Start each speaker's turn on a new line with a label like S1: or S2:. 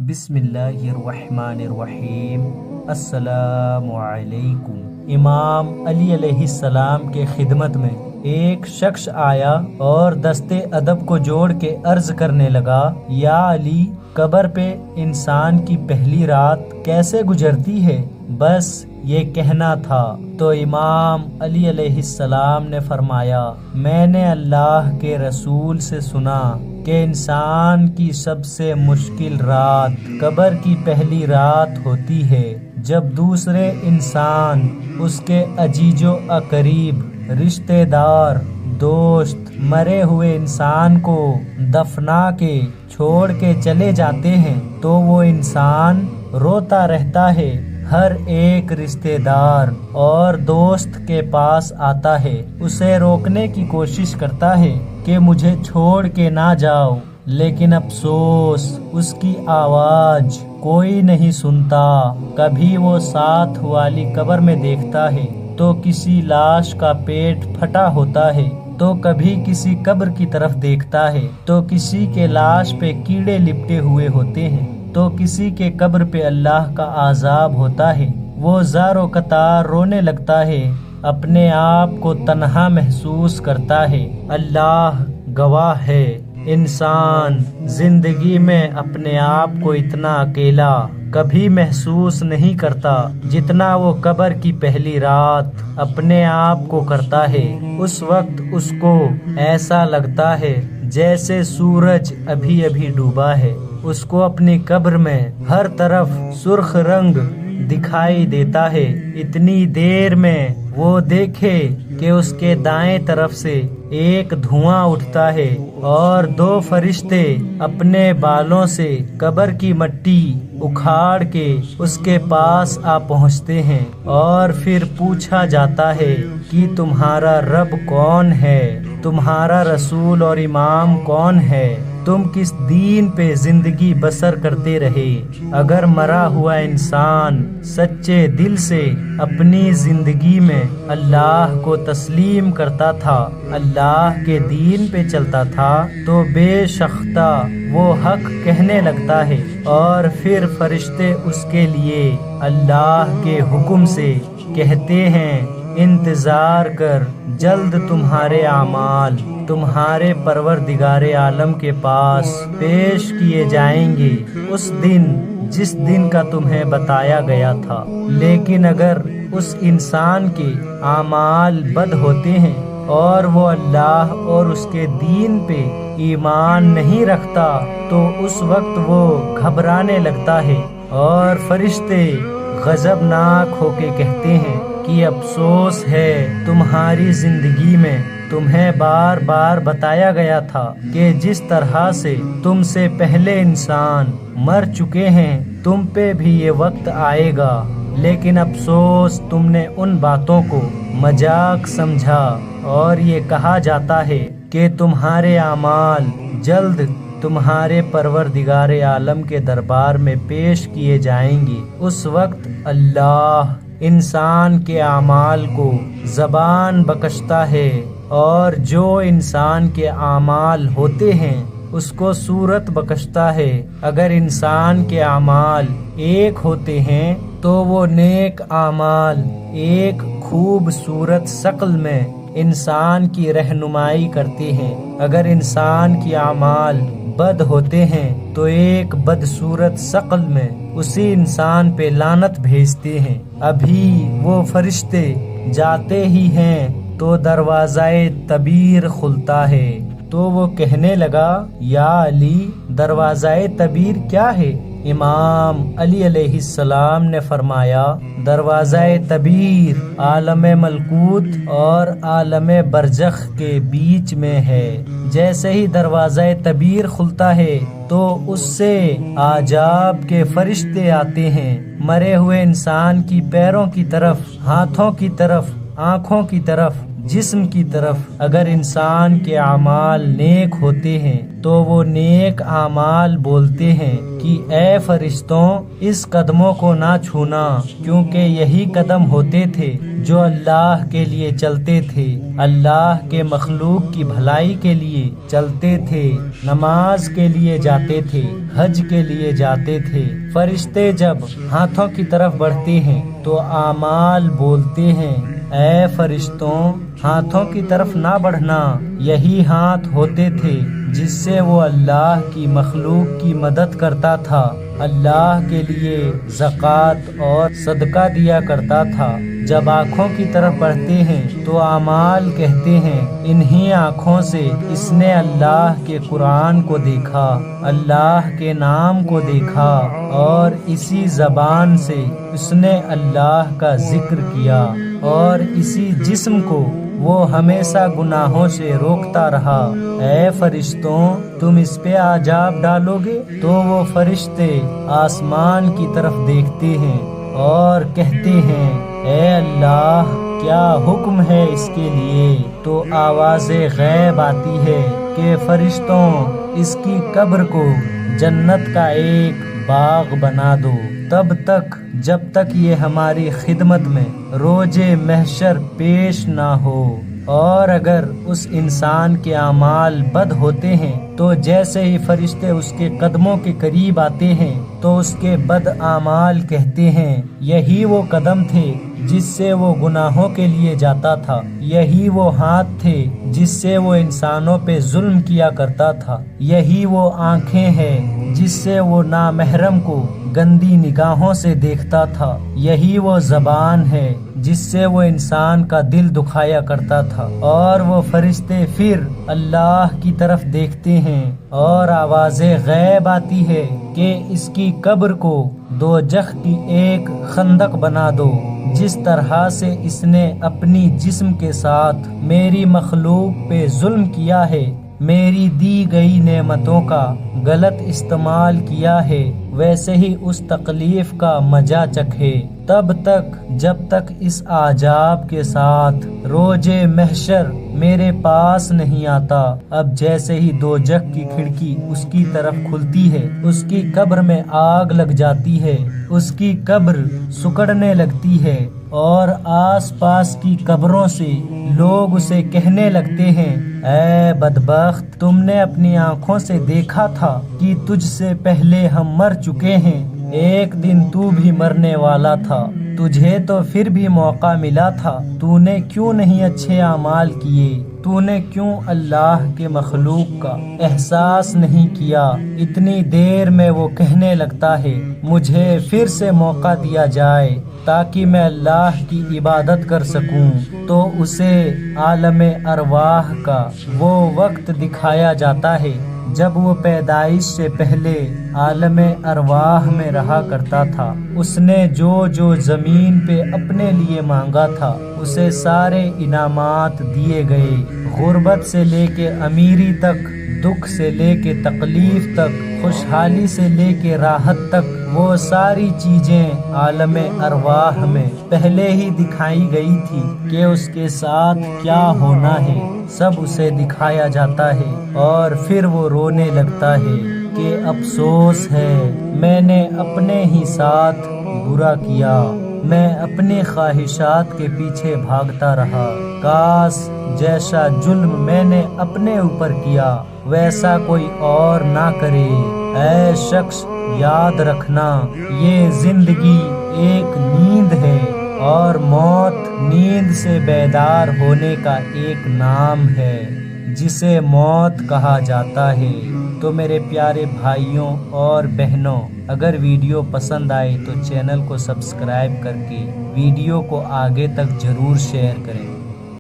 S1: بسم اللہ الرحمن الرحیم۔ السلام علیکم۔ امام علی علیہ السلام کے خدمت میں ایک شخص آیا اور دست ادب کو جوڑ کے عرض کرنے لگا، یا علی، قبر پہ انسان کی پہلی رات کیسے گزرتی ہے؟ بس یہ کہنا تھا۔ تو امام علی علیہ السلام نے فرمایا، میں نے اللہ کے رسول سے سنا کہ انسان کی سب سے مشکل رات قبر کی پہلی رات ہوتی ہے، جب دوسرے انسان، اس کے عزیز و اقریب، رشتہ دار، دوست مرے ہوئے انسان کو دفنا کے چھوڑ کے چلے جاتے ہیں تو وہ انسان روتا رہتا ہے۔ ہر ایک رشتہ دار اور دوست کے پاس آتا ہے، اسے روکنے کی کوشش کرتا ہے کہ مجھے چھوڑ کے نہ جاؤ، لیکن افسوس اس کی آواز کوئی نہیں سنتا۔ کبھی وہ ساتھ والی قبر میں دیکھتا ہے تو کسی لاش کا پیٹ پھٹا ہوتا ہے، تو کبھی کسی قبر کی طرف دیکھتا ہے تو کسی کے لاش پہ کیڑے لپٹے ہوئے ہوتے ہیں، تو کسی کے قبر پہ اللہ کا عذاب ہوتا ہے۔ وہ زار و قطار رونے لگتا ہے، اپنے آپ کو تنہا محسوس کرتا ہے۔ اللہ گواہ ہے، انسان زندگی میں اپنے آپ کو اتنا اکیلا کبھی محسوس نہیں کرتا جتنا وہ قبر کی پہلی رات اپنے آپ کو کرتا ہے۔ اس وقت اس کو ایسا لگتا ہے جیسے سورج ابھی ابھی ڈوبا ہے۔ اس کو اپنی قبر میں ہر طرف سرخ رنگ دکھائی دیتا ہے، اتنی دیر میں وہ دیکھے کہ اس کے دائیں طرف سے ایک دھواں اٹھتا ہے اور دو فرشتے اپنے بالوں سے قبر کی مٹی اکھاڑ کے اس کے پاس آ پہنچتے ہیں، اور پھر پوچھا جاتا ہے کہ تمہارا رب کون ہے، تمہارا رسول اور امام کون ہے، تم کس دین پہ زندگی بسر کرتے رہے؟ اگر مرا ہوا انسان سچے دل سے اپنی زندگی میں اللہ کو تسلیم کرتا تھا، اللہ کے دین پہ چلتا تھا، تو بے شختہ وہ حق کہنے لگتا ہے، اور پھر فرشتے اس کے لیے اللہ کے حکم سے کہتے ہیں، انتظار کر، جلد تمہارے اعمال تمہارے پروردگار عالم کے پاس پیش کیے جائیں گے اس دن جس دن کا تمہیں بتایا گیا تھا۔ لیکن اگر اس انسان کے اعمال بد ہوتے ہیں اور وہ اللہ اور اس کے دین پہ ایمان نہیں رکھتا تو اس وقت وہ گھبرانے لگتا ہے، اور فرشتے غضبناک ہو کے کہتے ہیں کہ افسوس ہے، تمہاری زندگی میں تمہیں بار بار بتایا گیا تھا کہ جس طرح سے تم سے پہلے انسان مر چکے ہیں تم پہ بھی یہ وقت آئے گا، لیکن افسوس تم نے ان باتوں کو مذاق سمجھا، اور یہ کہا جاتا ہے کہ تمہارے اعمال جلد تمہارے پروردگار عالم کے دربار میں پیش کیے جائیں گے۔ اس وقت اللہ انسان کے اعمال کو زبان بخشتا ہے، اور جو انسان کے اعمال ہوتے ہیں اس کو صورت بخشتا ہے۔ اگر انسان کے اعمال ایک ہوتے ہیں تو وہ نیک اعمال ایک خوبصورت شکل میں انسان کی رہنمائی کرتے ہیں، اگر انسان کے اعمال بد ہوتے ہیں تو ایک بدصورت شکل میں اسی انسان پہ لعنت بھیجتے ہیں۔ ابھی وہ فرشتے جاتے ہی ہیں تو دروازہ تبیر کھلتا ہے، تو وہ کہنے لگا، یا علی، دروازہ تبیر کیا ہے؟ امام علی علیہ السلام نے فرمایا، دروازہ تبیر عالم ملکوت اور عالم برزخ کے بیچ میں ہے۔ جیسے ہی دروازہ تبیر کھلتا ہے تو اس سے عجاب کے فرشتے آتے ہیں، مرے ہوئے انسان کی پیروں کی طرف، ہاتھوں کی طرف، आँखों की तरफ, जिस्म की तरफ। अगर इंसान के अमाल नेक होते हैं तो वो नेक अमाल बोलते हैं कि ए फरिश्तों, इस कदमों को ना छूना, क्योंकि यही कदम होते थे जो अल्लाह के लिए चलते थे, अल्लाह के मखलूक की भलाई के लिए चलते थे, नमाज के लिए जाते थे, हज के लिए जाते थे। फरिश्ते जब हाथों की तरफ बढ़ते हैं तो आमाल बोलते हैं, ए फरिश्तों, हाथों की तरफ ना बढ़ना, यही हाथ होते थे जिससे वो अल्लाह की मखलूक की मदद करता था, अल्लाह के लिए ज़कात और सदका दिया करता था। जब आँखों की तरफ बढ़ते हैं तो आमाल कहते हैं, इन्हीं आँखों से इसने अल्लाह के कुरान को देखा, अल्लाह के नाम को देखा, और इसी ज़बान से उसने अल्लाह का जिक्र किया, और इसी जिस्म को वो हमेशा गुनाहों से रोकता रहा। ऐ फरिश्तों, तुम इस पे आजाब डालोगे? तो वो फरिश्ते आसमान की तरफ देखते हैं और कहते हैं, ऐ अल्लाह, क्या हुक्म है इसके लिए? तो आवाज़े गैब आती है कि फरिश्तों, इसकी कब्र को जन्नत का एक बाग बना दो, तब तक जब तक ये हमारी खिदमत में रोजे महशर पेश ना हो। और अगर उस इंसान के अमाल बद होते हैं तो जैसे ही फरिश्ते उसके कदमों के करीब आते हैं तो उसके बद आमाल कहते हैं, यही वो कदम थे जिससे वो गुनाहों के लिए जाता था, यही वो हाथ थे जिससे वो इंसानों पे जुल्म किया करता था, यही वो आंखें हैं जिससे वो नामहरम को गंदी निगाहों से देखता था, यही वो ज़बान है जिससे वो इंसान का दिल दुखाया करता था। और वो फरिश्ते फिर अल्लाह की तरफ देखते हैं और आवाज़े गैब आती है कि इसकी कब्र को दोजख की एक खंदक बना दो, जिस तरह से इसने अपनी जिस्म के साथ मेरी मखलूक पे जुल्म किया है, मेरी दी गई नेमतों का गलत इस्तेमाल किया है, वैसे ही उस तकलीफ का मजा चखे, तब तक जब तक इस आजाब के साथ रोजे महशर मेरे पास नहीं आता। अब जैसे ही दोजख की खिड़की उसकी तरफ खुलती है, उसकी कब्र में आग लग जाती है, उसकी कब्र सुकड़ने लगती है और आसपास की कब्रों से लोग उसे कहने लगते हैं, ऐ बदबख्त, तुमने अपनी आंखों से देखा था कि तुझसे पहले हम मर चुके हैं, एक दिन तू भी मरने वाला था, तुझे तो फिर भी मौका मिला था, तूने क्यों नहीं अच्छे अमाल किए, तूने क्यों अल्लाह के मखलूक का एहसास नहीं किया। इतनी देर में वो कहने लगता है, मुझे फिर से मौका दिया जाए ताकि मैं अल्लाह की इबादत कर सकूं। तो उसे आलमे अरवाह का वो वक्त दिखाया जाता है जब वो पैदाइश से पहले आलमे अरवाह में रहा करता था। उसने जो जो जमीन पे अपने लिए मांगा था उसे सारे इनामात दिए गए, गुर्बत से लेके अमीरी तक, दुख से लेके तकलीफ तक, खुशहाली से लेके राहत तक, वो सारी चीजें आलमे अरवाह में पहले ही दिखाई गई थी कि उसके साथ क्या होना है, सब उसे दिखाया जाता है। और फिर वो रोने लगता है कि अफसोस है, मैंने अपने ही साथ बुरा किया, मैं अपनी ख्वाहिशात के पीछे भागता रहा, काश जैसा जुल्म मैंने अपने ऊपर किया वैसा कोई और ना करे। ऐ शख्स, याद रखना, ये जिंदगी एक नींद है और मौत नींद से बेदार होने का एक नाम है जिसे मौत कहा जाता है। तो मेरे प्यारे भाइयों और बहनों, अगर वीडियो पसंद आए तो चैनल को सब्सक्राइब करके वीडियो को आगे तक जरूर शेयर करें।